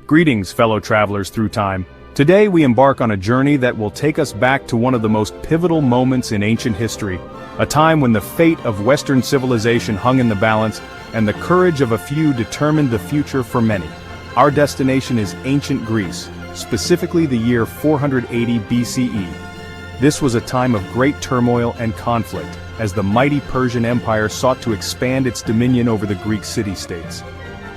Greetings, fellow travelers through time. Today we embark on a journey that will take us back to one of the most pivotal moments in ancient history, a time when the fate of Western civilization hung in the balance, and the courage of a few determined the future for many. Our destination is ancient Greece, specifically the year 480 BCE. This was a time of great turmoil and conflict, as the mighty Persian Empire sought to expand its dominion over the Greek city-states.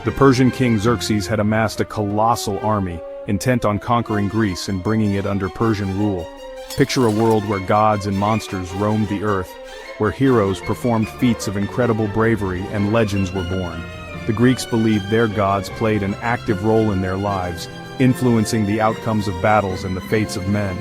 The Persian king Xerxes had amassed a colossal army, intent on conquering Greece and bringing it under Persian rule. Picture a world where gods and monsters roamed the earth, where heroes performed feats of incredible bravery and legends were born. The Greeks believed their gods played an active role in their lives, influencing the outcomes of battles and the fates of men.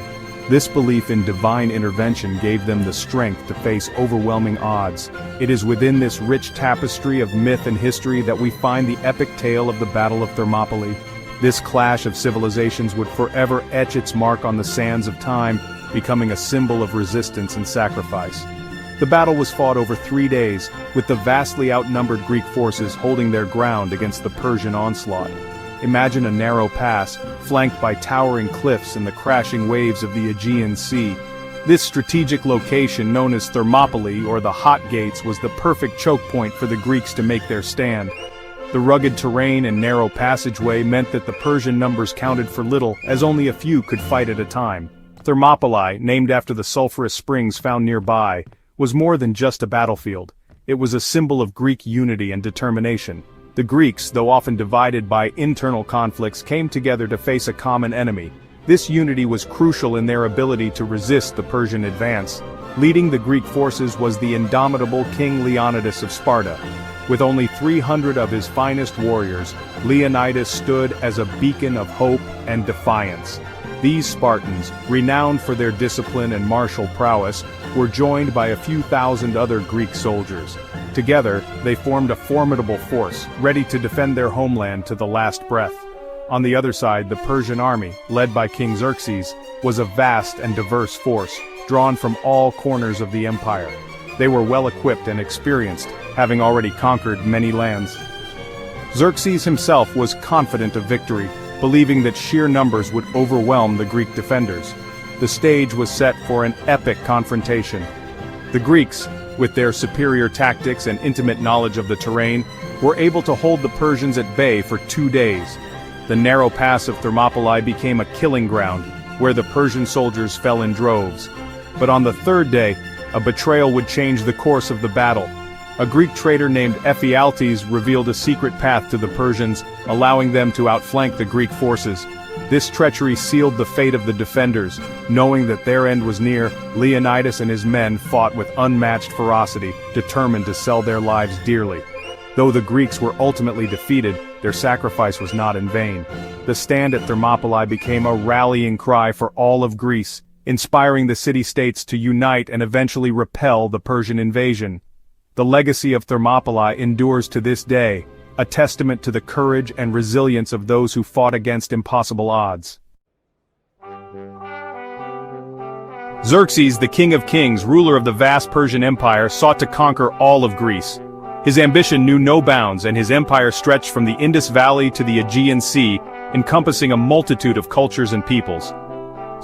This belief in divine intervention gave them the strength to face overwhelming odds. It is within this rich tapestry of myth and history that we find the epic tale of the Battle of Thermopylae. This clash of civilizations would forever etch its mark on the sands of time, becoming a symbol of resistance and sacrifice. The battle was fought over 3 days, with the vastly outnumbered Greek forces holding their ground against the Persian onslaught. Imagine a narrow pass, flanked by towering cliffs and the crashing waves of the Aegean Sea. This strategic location, known as Thermopylae or the Hot Gates, was the perfect choke point for the Greeks to make their stand. The rugged terrain and narrow passageway meant that the Persian numbers counted for little, as only a few could fight at a time. Thermopylae, named after the sulfurous springs found nearby, was more than just a battlefield. It was a symbol of Greek unity and determination. The Greeks, though often divided by internal conflicts, came together to face a common enemy. This unity was crucial in their ability to resist the Persian advance. Leading the Greek forces was the indomitable King Leonidas of Sparta. With only 300 of his finest warriors, Leonidas stood as a beacon of hope and defiance. These Spartans, renowned for their discipline and martial prowess, were joined by a few thousand other Greek soldiers. Together, they formed a formidable force, ready to defend their homeland to the last breath. On the other side, the Persian army, led by King Xerxes, was a vast and diverse force, drawn from all corners of the empire. They were well-equipped and experienced, having already conquered many lands. Xerxes himself was confident of victory, believing that sheer numbers would overwhelm the Greek defenders. The stage was set for an epic confrontation. The Greeks, with their superior tactics and intimate knowledge of the terrain, were able to hold the Persians at bay for 2 days. The narrow pass of Thermopylae became a killing ground, where the Persian soldiers fell in droves. But on the 3rd day, a betrayal would change the course of the battle. A Greek traitor named Ephialtes revealed a secret path to the Persians, allowing them to outflank the Greek forces. This treachery sealed the fate of the defenders. Knowing that their end was near, Leonidas and his men fought with unmatched ferocity, determined to sell their lives dearly. Though the Greeks were ultimately defeated, their sacrifice was not in vain. The stand at Thermopylae became a rallying cry for all of Greece, inspiring the city-states to unite and eventually repel the Persian invasion. The legacy of Thermopylae endures to this day, a testament to the courage and resilience of those who fought against impossible odds. Xerxes, the King of Kings, ruler of the vast Persian Empire, sought to conquer all of Greece. His ambition knew no bounds, and his empire stretched from the Indus Valley to the Aegean Sea, encompassing a multitude of cultures and peoples.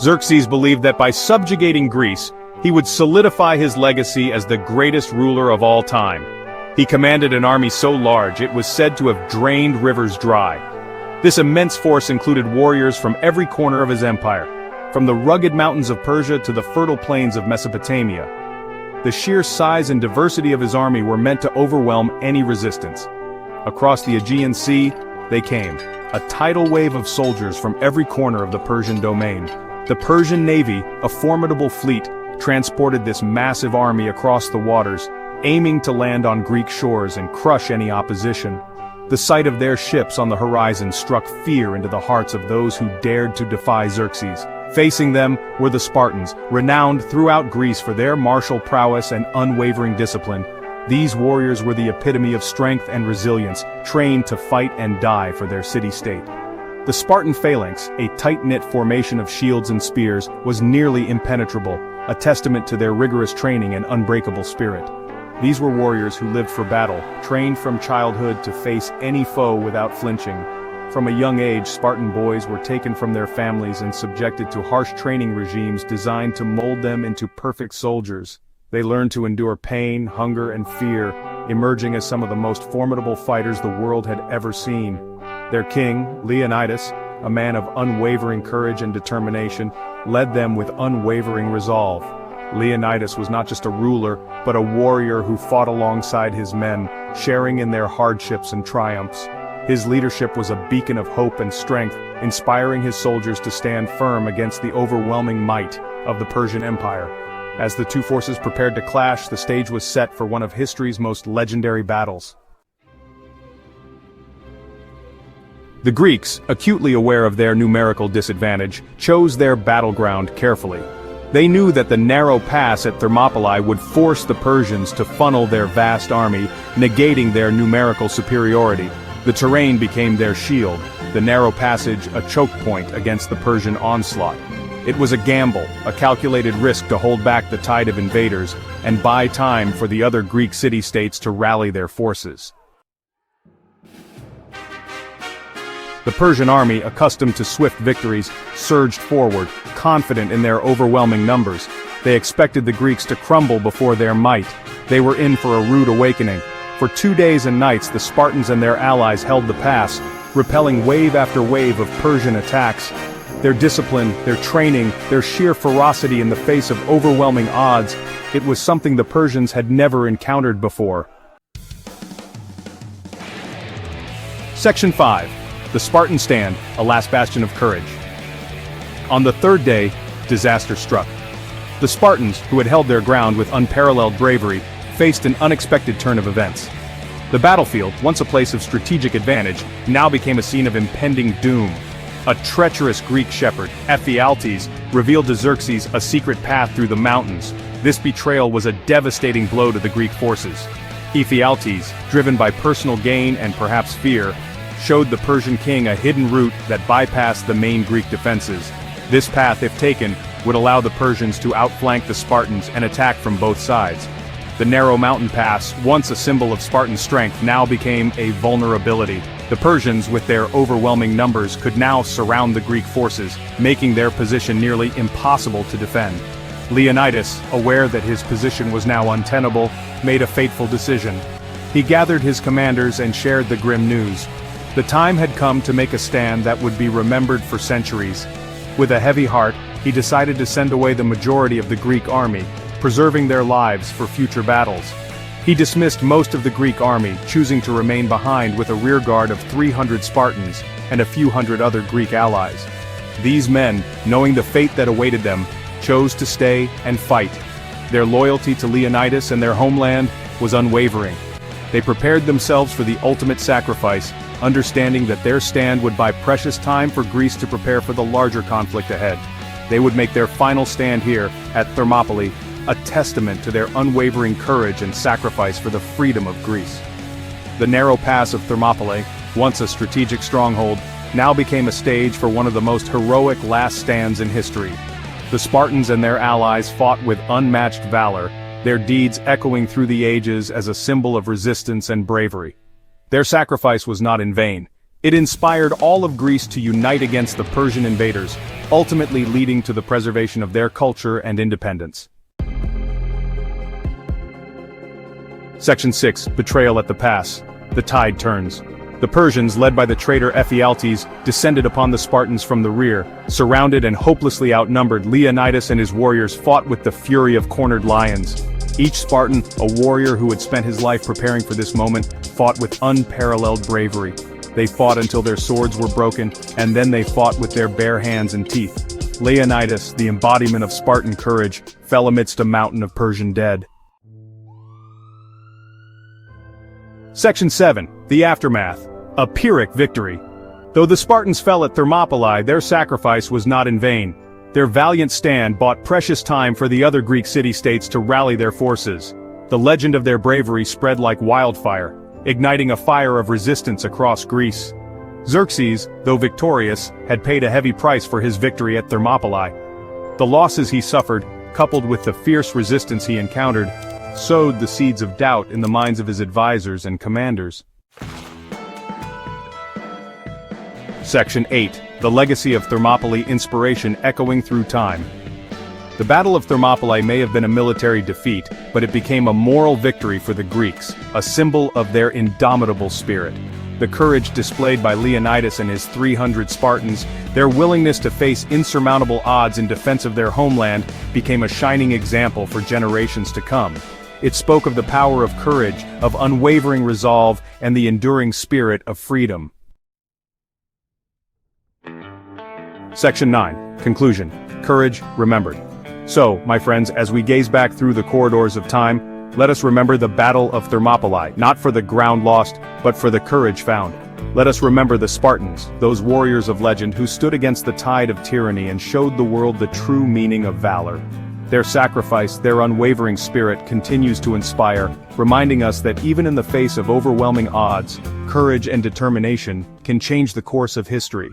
Xerxes believed that by subjugating Greece, he would solidify his legacy as the greatest ruler of all time. He commanded an army so large it was said to have drained rivers dry. This immense force included warriors from every corner of his empire, from the rugged mountains of Persia to the fertile plains of Mesopotamia. The sheer size and diversity of his army were meant to overwhelm any resistance. Across the Aegean Sea, they came, a tidal wave of soldiers from every corner of the Persian domain. The Persian navy, a formidable fleet, transported this massive army across the waters, aiming to land on Greek shores and crush any opposition. The sight of their ships on the horizon struck fear into the hearts of those who dared to defy Xerxes. Facing them were the Spartans, renowned throughout Greece for their martial prowess and unwavering discipline. These warriors were the epitome of strength and resilience, trained to fight and die for their city-state. The Spartan phalanx, a tight-knit formation of shields and spears, was nearly impenetrable, a testament to their rigorous training and unbreakable spirit. These were warriors who lived for battle, trained from childhood to face any foe without flinching. From a young age, Spartan boys were taken from their families and subjected to harsh training regimes designed to mold them into perfect soldiers. They learned to endure pain, hunger, and fear, emerging as some of the most formidable fighters the world had ever seen. Their king, Leonidas, a man of unwavering courage and determination, led them with unwavering resolve. Leonidas was not just a ruler, but a warrior who fought alongside his men, sharing in their hardships and triumphs. His leadership was a beacon of hope and strength, inspiring his soldiers to stand firm against the overwhelming might of the Persian Empire. As the two forces prepared to clash, the stage was set for one of history's most legendary battles. The Greeks, acutely aware of their numerical disadvantage, chose their battleground carefully. They knew that the narrow pass at Thermopylae would force the Persians to funnel their vast army, negating their numerical superiority. The terrain became their shield, the narrow passage a choke point against the Persian onslaught. It was a gamble, a calculated risk to hold back the tide of invaders, and buy time for the other Greek city-states to rally their forces. The Persian army, accustomed to swift victories, surged forward, confident in their overwhelming numbers. They expected the Greeks to crumble before their might. They were in for a rude awakening. For 2 days and nights, the Spartans and their allies held the pass, repelling wave after wave of Persian attacks. Their discipline, their training, their sheer ferocity in the face of overwhelming odds, it was something the Persians had never encountered before. Section 5. The Spartan Stand, a last bastion of courage. On the third day, disaster struck. The Spartans, who had held their ground with unparalleled bravery, faced an unexpected turn of events. The battlefield, once a place of strategic advantage, now became a scene of impending doom. A treacherous Greek shepherd, Ephialtes, revealed to Xerxes a secret path through the mountains. This betrayal was a devastating blow to the Greek forces. Ephialtes, driven by personal gain and perhaps fear, showed the Persian king a hidden route that bypassed the main Greek defenses. This path, if taken, would allow the Persians to outflank the Spartans and attack from both sides. The narrow mountain pass, once a symbol of Spartan strength, now became a vulnerability. The Persians, with their overwhelming numbers, could now surround the Greek forces, making their position nearly impossible to defend. Leonidas, aware that his position was now untenable, made a fateful decision. He gathered his commanders and shared the grim news. The time had come to make a stand that would be remembered for centuries. With a heavy heart, he decided to send away the majority of the Greek army, preserving their lives for future battles. He dismissed most of the Greek army, choosing to remain behind with a rearguard of 300 Spartans and a few hundred other Greek allies. These men, knowing the fate that awaited them, chose to stay and fight. Their loyalty to Leonidas and their homeland was unwavering. They prepared themselves for the ultimate sacrifice, understanding that their stand would buy precious time for Greece to prepare for the larger conflict ahead. They would make their final stand here, at Thermopylae, a testament to their unwavering courage and sacrifice for the freedom of Greece. The narrow pass of Thermopylae, once a strategic stronghold, now became a stage for one of the most heroic last stands in history. The Spartans and their allies fought with unmatched valor, their deeds echoing through the ages as a symbol of resistance and bravery. Their sacrifice was not in vain. It inspired all of Greece to unite against the Persian invaders, ultimately leading to the preservation of their culture and independence. Section 6. Betrayal at the Pass. The tide turns. The Persians, led by the traitor Ephialtes, descended upon the Spartans from the rear. Surrounded and hopelessly outnumbered, Leonidas and his warriors fought with the fury of cornered lions. Each Spartan, a warrior who had spent his life preparing for this moment, fought with unparalleled bravery. They fought until their swords were broken, and then they fought with their bare hands and teeth. Leonidas, the embodiment of Spartan courage, fell amidst a mountain of Persian dead. Section 7. The Aftermath. A Pyrrhic Victory. Though the Spartans fell at Thermopylae, their sacrifice was not in vain. Their valiant stand bought precious time for the other Greek city-states to rally their forces. The legend of their bravery spread like wildfire, igniting a fire of resistance across Greece. Xerxes, though victorious, had paid a heavy price for his victory at Thermopylae. The losses he suffered, coupled with the fierce resistance he encountered, sowed the seeds of doubt in the minds of his advisors and commanders. Section 8. The Legacy of Thermopylae, Inspiration Echoing Through Time. The Battle of Thermopylae may have been a military defeat, but it became a moral victory for the Greeks, a symbol of their indomitable spirit. The courage displayed by Leonidas and his 300 Spartans, their willingness to face insurmountable odds in defense of their homeland, became a shining example for generations to come. It spoke of the power of courage, of unwavering resolve, and the enduring spirit of freedom. Section 9. Conclusion. Courage remembered. So, my friends, as we gaze back through the corridors of time, let us remember the Battle of Thermopylae, not for the ground lost, but for the courage found. Let us remember the Spartans, those warriors of legend who stood against the tide of tyranny and showed the world the true meaning of valor. Their sacrifice, their unwavering spirit continues to inspire, reminding us that even in the face of overwhelming odds, courage and determination can change the course of history.